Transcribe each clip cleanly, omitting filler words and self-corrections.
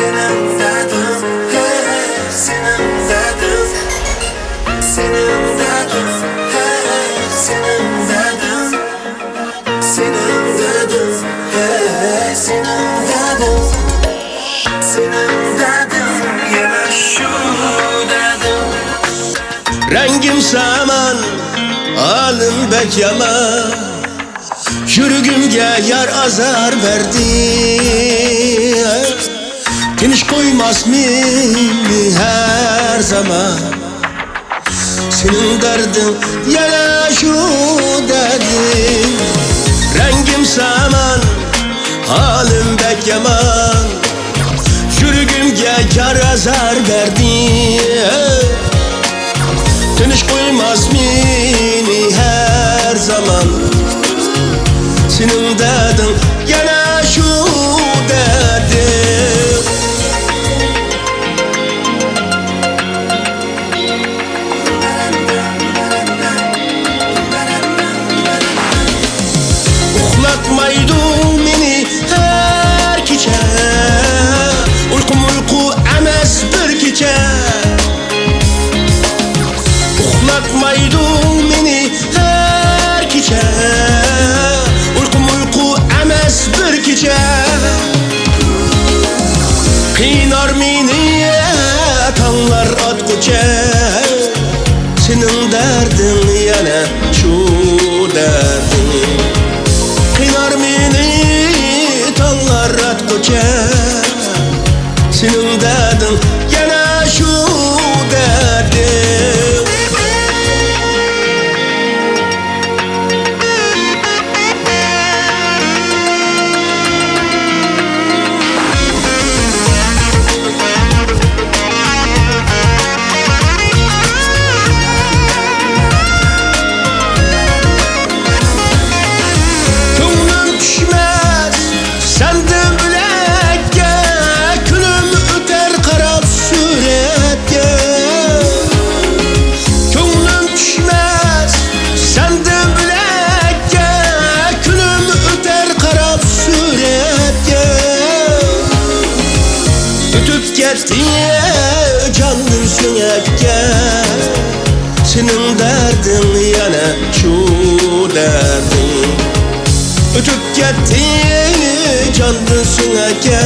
senin derdin, hey, senin derdin, senin derdin, hey, senin derdin, senin derdin, hey, senin derdin, senin derdin, yana şu derdin. Rengim saman, halim bek yaman, yürügümge yar azar verdi. Tinç koymaz mı her zaman? Senin derdin yana şu derdin. Rengim saman, halim bek yaman, yürügümge yar azar verdi. Tinç koymaz mı her zaman? Senin derdin yana şu derdin. Uxlatmaydı meni her gece, uykum uyku emes bir gece. Uxlatmaydı meni her gece, uykum uyku emes bir gece. Kıynar meni tanlar atkuca, senin derdin yana şu derdin. Kıynar meni tanlar atkuca, senin derdin yana şu derdin. Canın sönekке, senin derdin yana şu derdin. Ötüp gitti canın sönekke,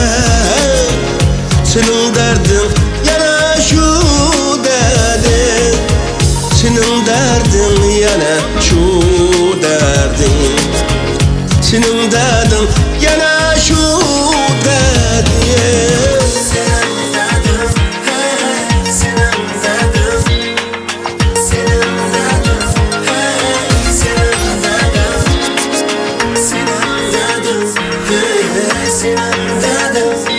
senin derdin yana şu derdin. Senin derdin yana şu derdin. Senin derdin yana şu derdin. Senin derdin,